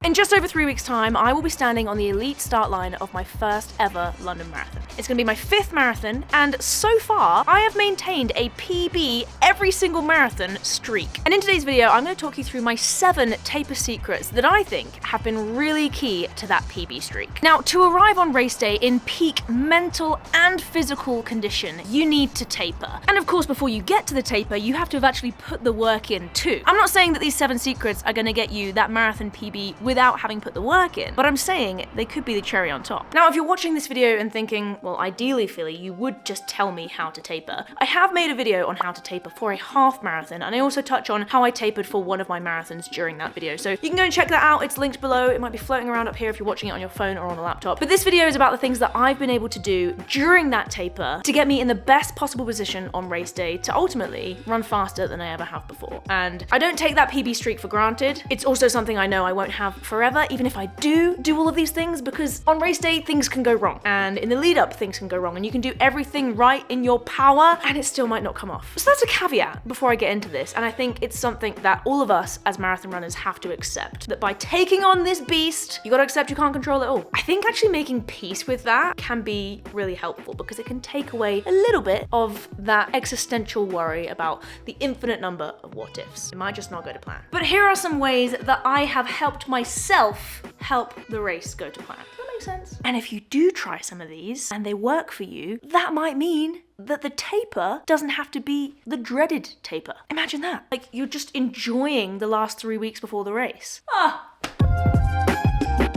In just over 3 weeks' time, I will be standing on the elite start line of my first ever London Marathon. It's going to be my 5th marathon, and so far, I have maintained a PB every single marathon streak. And in today's video, I'm going to talk you through my 7 taper secrets that I think have been really key to that PB streak. Now, to arrive on race day in peak mental and physical condition, you need to taper. And of course, before you get to the taper, you have to have actually put the work in too. I'm not saying that these 7 secrets are going to get you that marathon PB without having put the work in, but I'm saying they could be the cherry on top. Now, if you're watching this video and thinking, well, ideally, Philly, you would just tell me how to taper. I have made a video on how to taper for a half marathon, and I also touch on how I tapered for one of my marathons during that video. So you can go and check that out. It's linked below. It might be floating around up here if you're watching it on your phone or on a laptop. But this video is about the things that I've been able to do during that taper to get me in the best possible position on race day to ultimately run faster than I ever have before. And I don't take that PB streak for granted. It's also something I know I won't have forever, even if I do all of these things, because on race day, things can go wrong. And in the lead up, things can go wrong, and you can do everything right in your power, and it still might not come off. So that's a caveat before I get into this, and I think it's something that all of us as marathon runners have to accept, that by taking on this beast, you gotta accept you can't control it all. I think actually making peace with that can be really helpful, because it can take away a little bit of that existential worry about the infinite number of what ifs. It might just not go to plan. But here are some ways that I have helped myself help the race go to plan. Does that make sense? And if you do try some of these and they work for you, that might mean that the taper doesn't have to be the dreaded taper. Imagine that. Like, you're just enjoying the last 3 weeks before the race.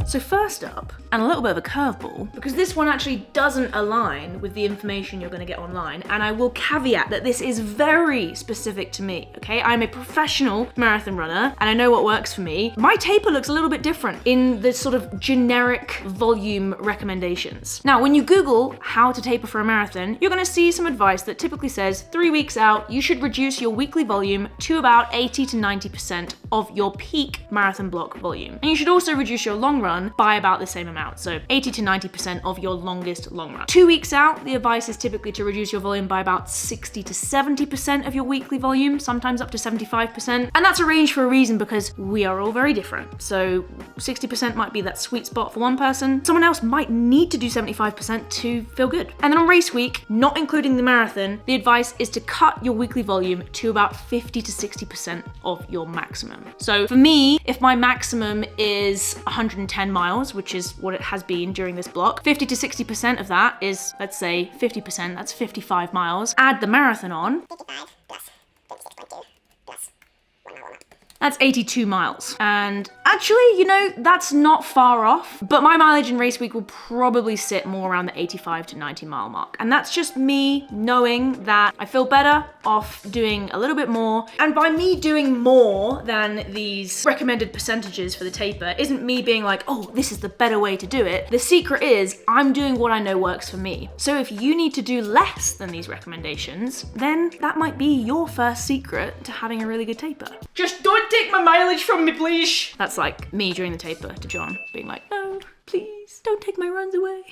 So first up, and a little bit of a curveball, because this one actually doesn't align with the information you're gonna get online, and I will caveat that this is very specific to me, okay? I'm a professional marathon runner, and I know what works for me. My taper looks a little bit different in the sort of generic volume recommendations. Now, when you Google how to taper for a marathon, you're gonna see some advice that typically says 3 weeks out, you should reduce your weekly volume to about 80 to 90% of your peak marathon block volume. And you should also reduce your long run by about the same amount, so 80 to 90% of your longest long run. 2 weeks out, the advice is typically to reduce your volume by about 60 to 70% of your weekly volume, sometimes up to 75%. And that's a range for a reason, because we are all very different. So 60% might be that sweet spot for one person. Someone else might need to do 75% to feel good. And then on race week, not including the marathon, the advice is to cut your weekly volume to about 50 to 60% of your maximum. So for me, if my maximum is 110 miles, which is what it has been during this block, 50 to 60% of that is, let's say 50%, that's 55 miles. Add the marathon on. 55 plus 56.2 plus 1 mile. That's 82 miles. And actually, you know, that's not far off, but my mileage in race week will probably sit more around the 85 to 90 mile mark. And that's just me knowing that I feel better off doing a little bit more. And by me doing more than these recommended percentages for the taper isn't me being like, oh, this is the better way to do it. The secret is I'm doing what I know works for me. So if you need to do less than these recommendations, then that might be your first secret to having a really good taper. Just don't take my mileage from me, please. That's like me during the taper to John, being like, no, please, don't take my runs away.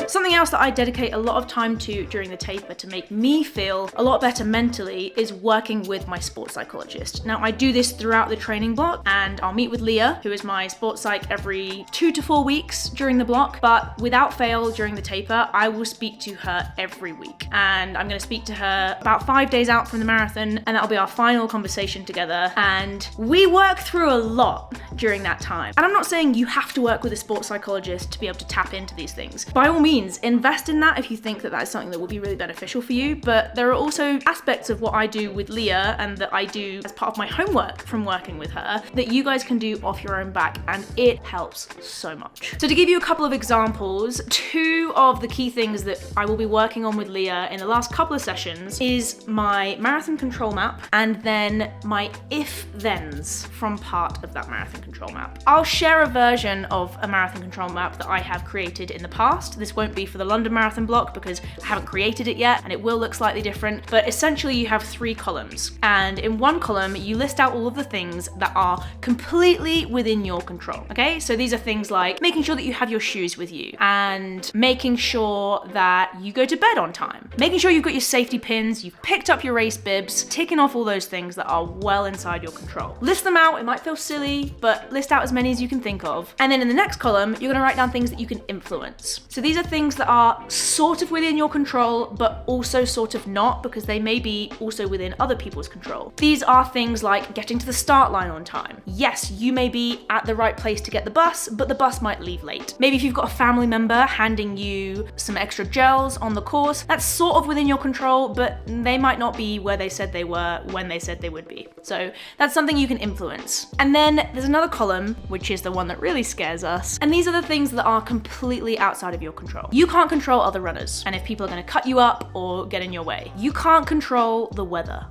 Something else that I dedicate a lot of time to during the taper to make me feel a lot better mentally is working with my sports psychologist. Now, I do this throughout the training block, and I'll meet with Leah, who is my sports psych, every 2 to 4 weeks during the block, but without fail during the taper, I will speak to her every week. And I'm gonna speak to her about 5 days out from the marathon, and that'll be our final conversation together. And we work through a lot during that time. And I'm not saying you have to work with a sports psychologist to be able to tap into these things. By all means, invest in that if you think that that is something that will be really beneficial for you. But there are also aspects of what I do with Leah and that I do as part of my homework from working with her that you guys can do off your own back, and it helps so much. So to give you a couple of examples, 2 of the key things that I will be working on with Leah in the last couple of sessions is my marathon control map, and then my if-thens from part of that marathon control map. I'll share a version of a marathon control map that I have created in the past. This won't be for the London Marathon block because I haven't created it yet and it will look slightly different, but essentially you have 3 columns, and in one column you list out all of the things that are completely within your control, okay? So these are things like making sure that you have your shoes with you, and making sure that you go to bed on time, making sure you've got your safety pins, you've picked up your race bibs, ticking off all those things that are well inside your control. List them out. It might feel silly, but list out as many as you can think of. And then in the next column, you're gonna write down things that you can influence. So these are things that are sort of within your control, but also sort of not, because they may be also within other people's control. These are things like getting to the start line on time. Yes, you may be at the right place to get the bus, but the bus might leave late. Maybe if you've got a family member handing you some extra gels on the course, that's sort of within your control, but they might not be where they said they were when they said they would be. So that's something you can influence. And then there's another column, which is the one that really scares us. And these are the things that are completely outside of your control. You can't control other runners, and if people are gonna cut you up or get in your way. You can't control the weather.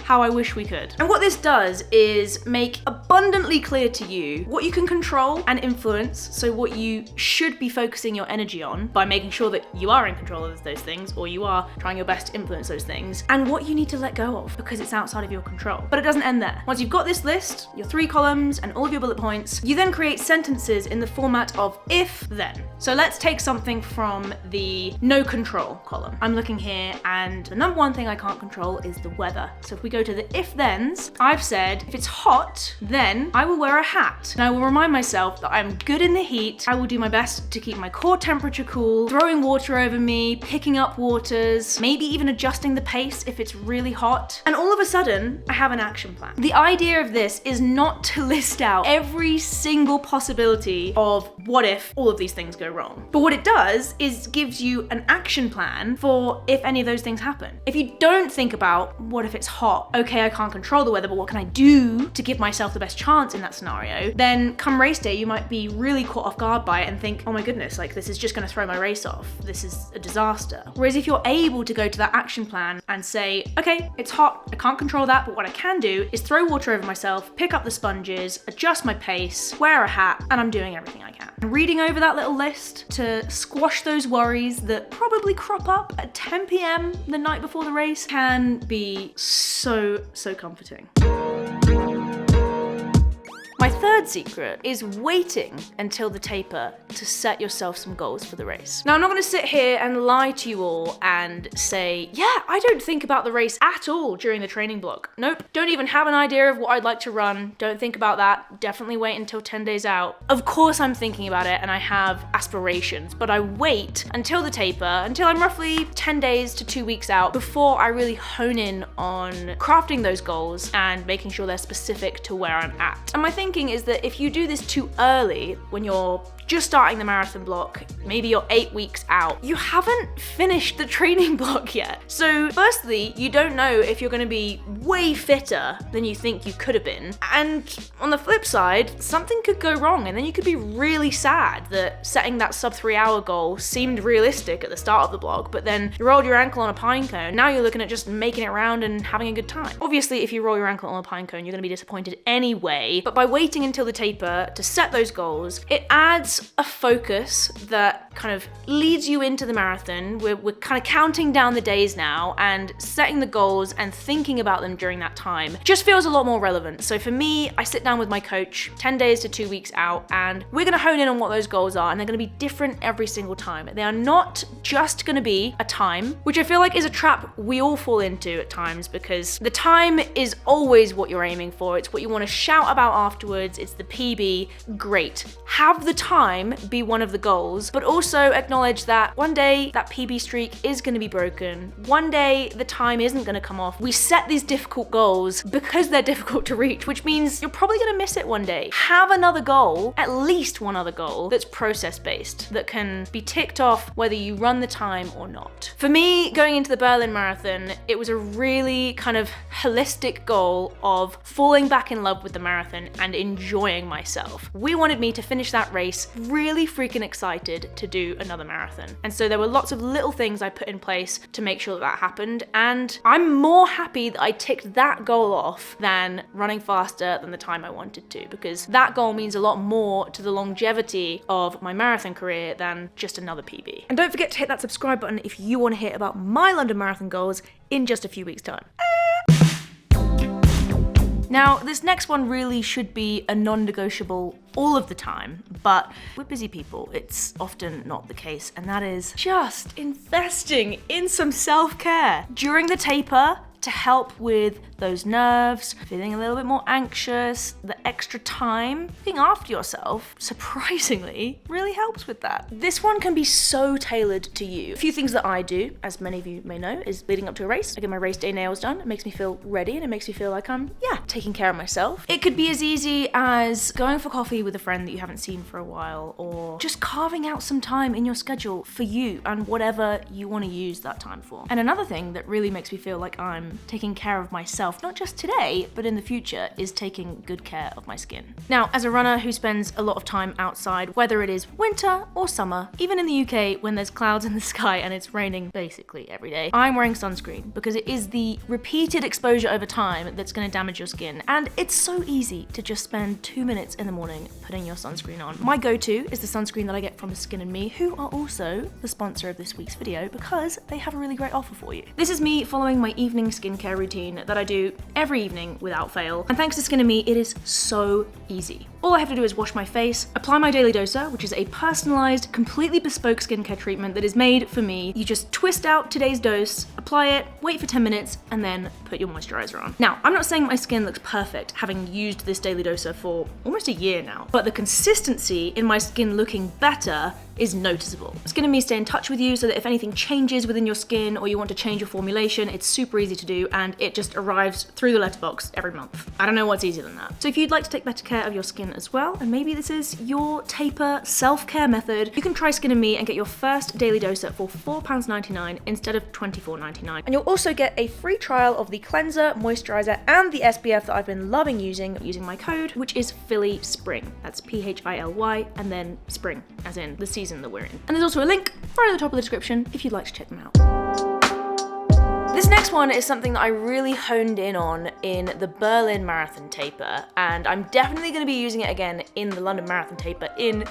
How I wish we could. And what this does is make abundantly clear to you what you can control and influence, so what you should be focusing your energy on by making sure that you are in control of those things, or you are trying your best to influence those things, and what you need to let go of because it's outside of your control. But it doesn't end there. Once you've got this list, your 3 columns and all of your bullet points, you then create sentences in the format of if then. So let's take something from the no control column. I'm looking here, and the number one thing I can't control is the weather. So if we go to the if thens, I've said if it's hot, then I will wear a hat. And I will remind myself that I'm good in the heat. I will do my best to keep my core temperature cool, throwing water over me, picking up waters, maybe even adjusting the pace if it's really hot. And all of a sudden, I have an action plan. The idea of this is not to list out every single possibility of what if all of these things go wrong. But what it does is gives you an action plan for if any of those things happen. If you don't think about what if it's hot, okay, I can't control the weather, but what can I do to give myself the best chance in that scenario? Then come race day, you might be really caught off guard by it and think, oh my goodness, like this is just gonna throw my race off. This is a disaster. Whereas if you're able to go to that action plan and say, okay, it's hot, I can't control that, but what I can do is throw water over myself, pick up the sponges, adjust my pace, wear a hat, and I'm doing everything I can. And reading over that little list to squash those worries that probably crop up at 10 p.m. the night before the race can be so comforting. My third secret is waiting until the taper to set yourself some goals for the race. Now, I'm not gonna sit here and lie to you all and say, yeah, I don't think about the race at all during the training block. Nope, don't even have an idea of what I'd like to run. Don't think about that. Definitely wait until 10 days out. Of course I'm thinking about it and I have aspirations, but I wait until the taper, until I'm roughly 10 days to 2 weeks out before I really hone in on crafting those goals and making sure they're specific to where I'm at. And my thinking is that if you do this too early, when you're just starting the marathon block, maybe you're 8 weeks out, you haven't finished the training block yet. So firstly, you don't know if you're gonna be way fitter than you think you could have been. And on the flip side, something could go wrong and then you could be really sad that setting that sub 3 hour goal seemed realistic at the start of the block, but then you rolled your ankle on a pine cone. Now you're looking at just making it around and having a good time. Obviously, if you roll your ankle on a pine cone, you're gonna be disappointed anyway, but by waiting until the taper to set those goals, it adds a focus that kind of leads you into the marathon. We're kind of counting down the days now, and setting the goals and thinking about them during that time just feels a lot more relevant. So for me, I sit down with my coach 10 days to 2 weeks out, and we're gonna hone in on what those goals are, and they're gonna be different every single time. They are not just gonna be a time, which I feel like is a trap we all fall into at times, because the time is always what you're aiming for. It's what you want to shout about afterwards. It's the PB. Great. Have the time be one of the goals, but also acknowledge that one day that PB streak is going to be broken. One day the time isn't going to come off. We set these difficult goals because they're difficult to reach, which means you're probably going to miss it one day. Have another goal, at least one other goal, that's process-based, that can be ticked off whether you run the time or not. For me, going into the Berlin Marathon, it was a really kind of holistic goal of falling back in love with the marathon and enjoying myself. We wanted me to finish that race really freaking excited to do another marathon. And so there were lots of little things I put in place to make sure that happened. And I'm more happy that I ticked that goal off than running faster than the time I wanted to, because that goal means a lot more to the longevity of my marathon career than just another PB. And don't forget to hit that subscribe button if you want to hear about my London Marathon goals in just a few weeks' time. Now, this next one really should be a non-negotiable all of the time, but with busy people, it's often not the case, and that is just investing in some self-care during the taper to help with those nerves, feeling a little bit more anxious. The extra time looking after yourself, surprisingly, really helps with that. This one can be so tailored to you. A few things that I do, as many of you may know, is leading up to a race. I get my race day nails done. It makes me feel ready and it makes me feel like I'm, taking care of myself. It could be as easy as going for coffee with a friend that you haven't seen for a while, or just carving out some time in your schedule for you and whatever you want to use that time for. And another thing that really makes me feel like I'm taking care of myself, not just today, but in the future, is taking good care of my skin. Now, as a runner who spends a lot of time outside, whether it is winter or summer, even in the UK when there's clouds in the sky and it's raining basically every day, I'm wearing sunscreen because it is the repeated exposure over time that's going to damage your skin. And it's so easy to just spend 2 minutes in the morning putting your sunscreen on. My go-to is the sunscreen that I get from Skin & Me, who are also the sponsor of this week's video because they have a really great offer for you. This is me following my evening skincare routine that I do every evening without fail. And thanks to Skin & Me, it is so easy. All I have to do is wash my face, apply my daily doser, which is a personalized, completely bespoke skincare treatment that is made for me. You just twist out today's dose, apply it, wait for 10 minutes, and then put your moisturizer on. Now, I'm not saying my skin looks perfect, having used this daily doser for almost a year now, but the consistency in my skin looking better is noticeable. Skin & Me stay in touch with you so that if anything changes within your skin or you want to change your formulation, it's super easy to do and it just arrives through the letterbox every month. I don't know what's easier than that. So if you'd like to take better care of your skin as well, and maybe this is your taper self-care method, you can try Skin & Me and get your first daily doser for £4.99 instead of £24.99. And you'll also get a free trial of the cleanser, moisturizer, and the SPF that I've been loving using my code, which is Phily Spring. That's P-H-I-L-Y and then spring, as in the season that we're in. And there's also a link right at the top of the description if you'd like to check them out. This next one is something that I really honed in on in the Berlin Marathon taper, and I'm definitely going to be using it again in the London Marathon taper in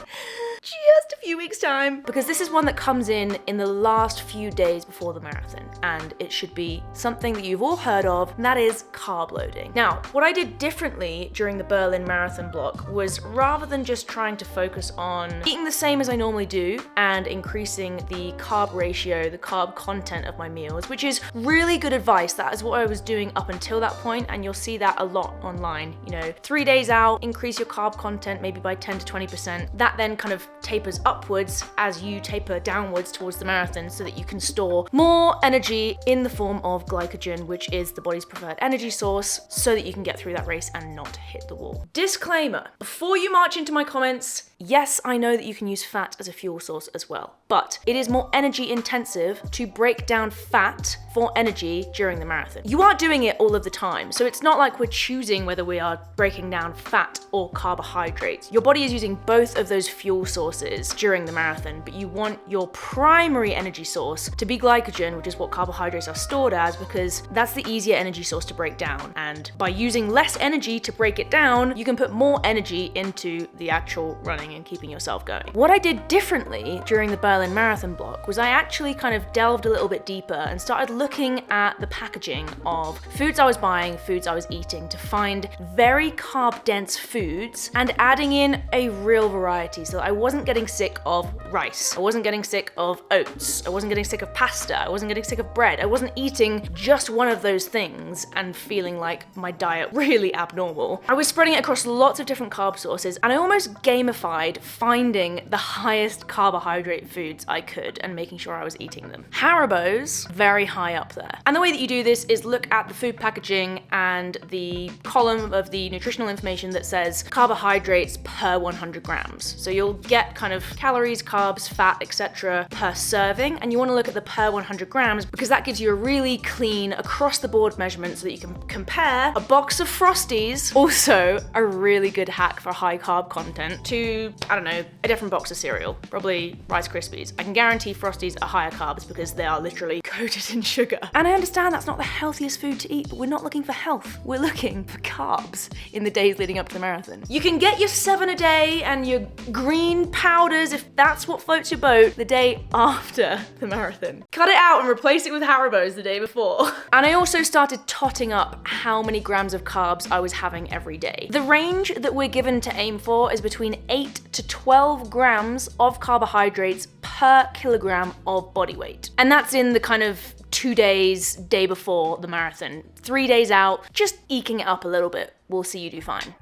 just a few weeks' time, because this is one that comes in the last few days before the marathon, and it should be something that you've all heard of, and that is carb loading. Now, what I did differently during the Berlin Marathon block was, rather than just trying to focus on eating the same as I normally do and increasing the carb ratio, the carb content of my meals, which is really good advice. That is what I was doing up until that point, and you'll see that a lot online. 3 days out, increase your carb content maybe by 10 to 20%. That then kind of tapers upwards as you taper downwards towards the marathon, so that you can store more energy in the form of glycogen, which is the body's preferred energy source, so that you can get through that race and not hit the wall. Disclaimer, before you march into my comments, yes, I know that you can use fat as a fuel source as well, but it is more energy intensive to break down fat for energy during the marathon. You are doing it all of the time, so it's not like we're choosing whether we are breaking down fat or carbohydrates. Your body is using both of those fuel sources during the marathon, but you want your primary energy source to be glycogen, which is what carbohydrates are stored as, because that's the easier energy source to break down. And by using less energy to break it down, you can put more energy into the actual running and keeping yourself going. What I did differently during the Berlin Marathon block was I actually kind of delved a little bit deeper and started looking at the packaging of foods I was buying, foods I was eating, to find very carb dense foods and adding in a real variety, so that I wasn't getting sick of rice, I wasn't getting sick of oats, I wasn't getting sick of pasta, I wasn't getting sick of bread, I wasn't eating just one of those things and feeling like my diet really abnormal. I was spreading it across lots of different carb sources, and I almost gamified tried finding the highest carbohydrate foods I could and making sure I was eating them. Haribo's, very high up there. And the way that you do this is look at the food packaging and the column of the nutritional information that says carbohydrates per 100 grams. So you'll get kind of calories, carbs, fat, etc. per serving, and you want to look at the per 100 grams because that gives you a really clean across the board measurement so that you can compare a box of Frosties, also a really good hack for high carb content, to, I don't know, a different box of cereal, probably Rice Krispies. I can guarantee Frosties are higher carbs because they are literally coated in sugar. And I understand that's not the healthiest food to eat, but we're not looking for health. We're looking for carbs in the days leading up to the marathon. You can get your 7 a day and your green powders if that's what floats your boat the day after the marathon. Cut it out and replace it with Haribo's the day before. And I also started totting up how many grams of carbs I was having every day. The range that we're given to aim for is between 8 to 12 grams of carbohydrates per kilogram of body weight. And that's in the kind of 2 days, day before the marathon. 3 days out, just eking it up a little bit. We'll see you do fine.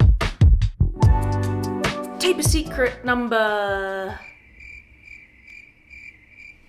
Taper secret number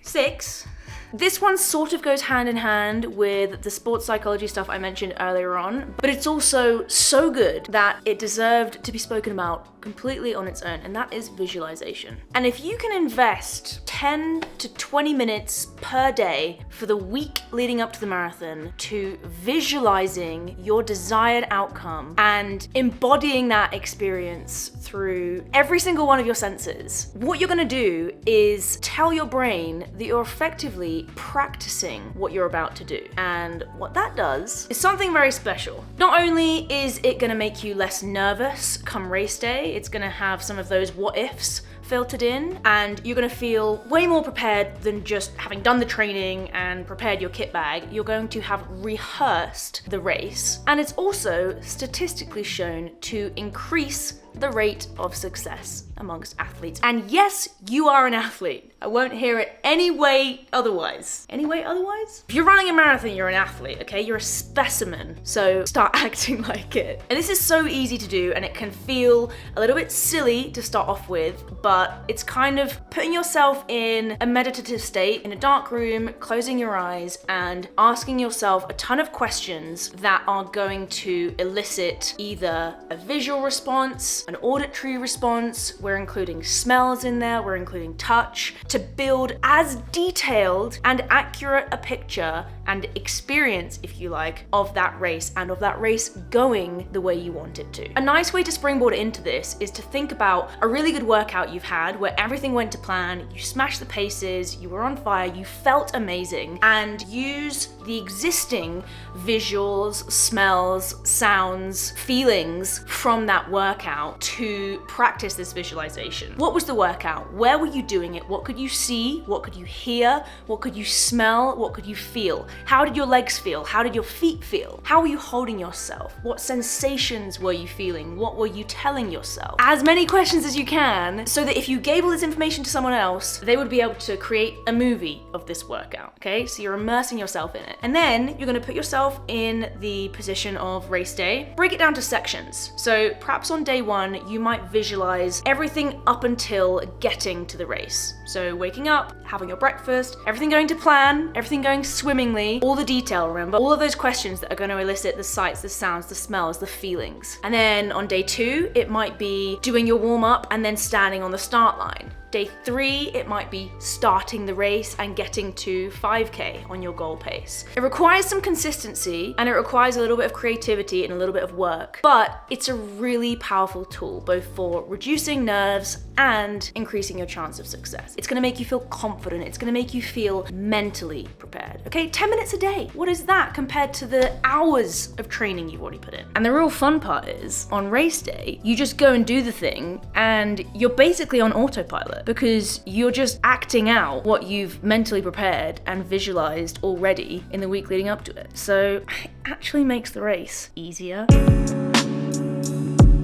6. This one sort of goes hand in hand with the sports psychology stuff I mentioned earlier on, but it's also so good that it deserved to be spoken about completely on its own, and that is visualization. And if you can invest 10 to 20 minutes per day for the week leading up to the marathon to visualizing your desired outcome and embodying that experience through every single one of your senses, what you're gonna do is tell your brain that you're effectively practicing what you're about to do. And what that does is something very special. Not only is it gonna make you less nervous come race day, it's gonna have some of those what ifs filtered in, and you're gonna feel way more prepared than just having done the training and prepared your kit bag. You're going to have rehearsed the race, and it's also statistically shown to increase the rate of success amongst athletes. And yes, you are an athlete. I won't hear it any way otherwise. Any way otherwise? If you're running a marathon, you're an athlete, okay? You're a specimen, so start acting like it. And this is so easy to do, and it can feel a little bit silly to start off with, but it's kind of putting yourself in a meditative state, in a dark room, closing your eyes, and asking yourself a ton of questions that are going to elicit either a visual response, an auditory response, we're including smells in there, we're including touch, to build as detailed and accurate a picture and experience, if you like, of that race and of that race going the way you want it to. A nice way to springboard into this is to think about a really good workout you've had where everything went to plan, you smashed the paces, you were on fire, you felt amazing, and use the existing visuals, smells, sounds, feelings from that workout to practice this visualization. What was the workout? Where were you doing it? What could you see? What could you hear? What could you smell? What could you feel? How did your legs feel? How did your feet feel? How were you holding yourself? What sensations were you feeling? What were you telling yourself? As many questions as you can, so that if you gave all this information to someone else, they would be able to create a movie of this workout, okay? So you're immersing yourself in it. And then you're gonna put yourself in the position of race day. Break it down to sections. So perhaps on day 1, you might visualize everything up until getting to the race. So waking up, having your breakfast, everything going to plan, everything going swimmingly, all the detail, remember? All of those questions that are going to elicit the sights, the sounds, the smells, the feelings. And then on day 2, it might be doing your warm up and then standing on the start line. Day 3, it might be starting the race and getting to 5K on your goal pace. It requires some consistency and it requires a little bit of creativity and a little bit of work, but it's a really powerful tool, both for reducing nerves and increasing your chance of success. It's gonna make you feel confident. It's gonna make you feel mentally prepared. Okay, 10 minutes a day. What is that compared to the hours of training you've already put in? And the real fun part is, on race day, you just go and do the thing and you're basically on autopilot, because you're just acting out what you've mentally prepared and visualized already in the week leading up to it. So it actually makes the race easier.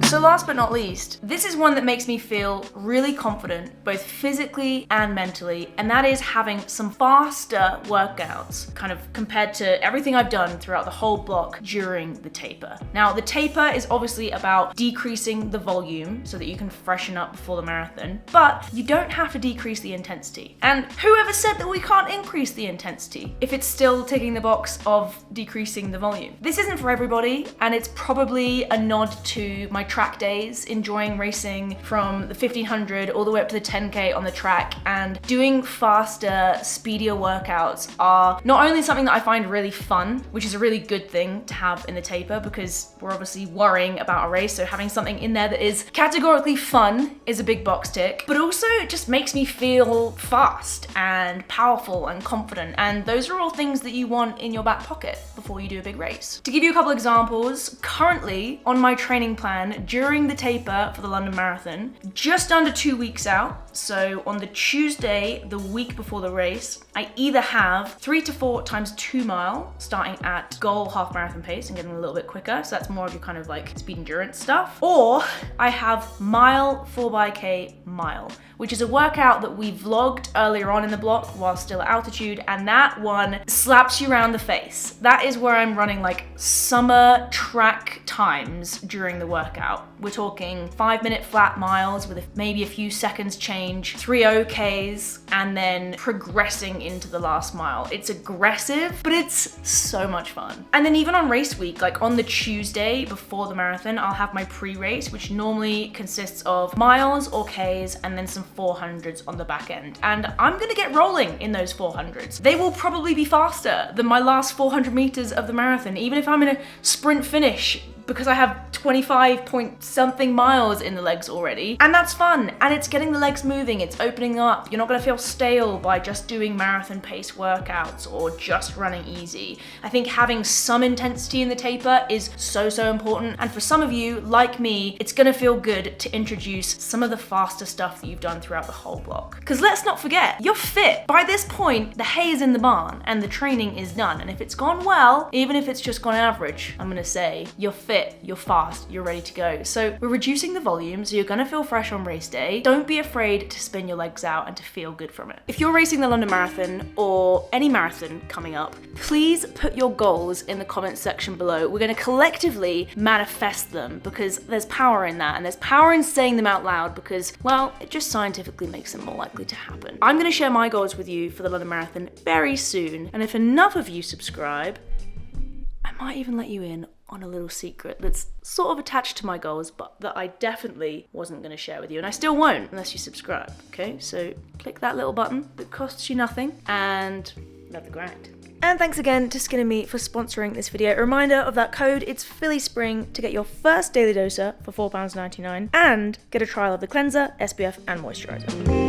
So last but not least, this is one that makes me feel really confident, both physically and mentally, and that is having some faster workouts, kind of compared to everything I've done throughout the whole block during the taper. Now, the taper is obviously about decreasing the volume so that you can freshen up before the marathon, but you don't have to decrease the intensity. And whoever said that we can't increase the intensity if it's still ticking the box of decreasing the volume? This isn't for everybody, and it's probably a nod to my track days, enjoying racing from the 1500 all the way up to the 10K on the track, and doing faster, speedier workouts are not only something that I find really fun, which is a really good thing to have in the taper because we're obviously worrying about a race, so having something in there that is categorically fun is a big box tick, but also it just makes me feel fast and powerful and confident, and those are all things that you want in your back pocket before you do a big race. To give you a couple examples, currently on my training plan during the taper for the London Marathon, just under 2 weeks out, so on the Tuesday, the week before the race, I either have 3 to 4 times 2 mile, starting at goal half marathon pace and getting a little bit quicker, so that's more of your kind of like speed endurance stuff, or I have mile 4x mile, which is a workout that we vlogged earlier on in the block while still at altitude, and that one slaps you around the face. That is where I'm running like summer track times during the workout. We're talking 5-minute flat miles with maybe a few seconds change, 3 OKs, and then progressing into the last mile. It's aggressive, but it's so much fun. And then even on race week, like on the Tuesday before the marathon, I'll have my pre-race, which normally consists of miles or Ks and then some 400s on the back end. And I'm gonna get rolling in those 400s. They will probably be faster than my last 400 meters of the marathon, even if I'm in a sprint finish, because I have 25 point something miles in the legs already. And that's fun. And it's getting the legs moving. It's opening up. You're not gonna feel stale by just doing marathon pace workouts or just running easy. I think having some intensity in the taper is so important. And for some of you, like me, it's gonna feel good to introduce some of the faster stuff that you've done throughout the whole block. Because let's not forget, you're fit. By this point, the hay is in the barn and the training is done. And if it's gone well, even if it's just gone average, I'm gonna say you're fit. You're fast, you're ready to go. So we're reducing the volume, so you're gonna feel fresh on race day. Don't be afraid to spin your legs out and to feel good from it. If you're racing the London Marathon or any marathon coming up, please put your goals in the comments section below. We're gonna collectively manifest them because there's power in that, and there's power in saying them out loud because, well, it just scientifically makes them more likely to happen. I'm gonna share my goals with you for the London Marathon very soon, and if enough of you subscribe, I might even let you in on a little secret that's sort of attached to my goals, but that I definitely wasn't going to share with you, and I still won't unless you subscribe, okay? So click that little button that costs you nothing, and love the grind. And thanks again to Skin & Me for sponsoring this video. A reminder of that code, it's PhilySpring, to get your first daily doser for £4.99 and get a trial of the cleanser, SPF and moisturiser.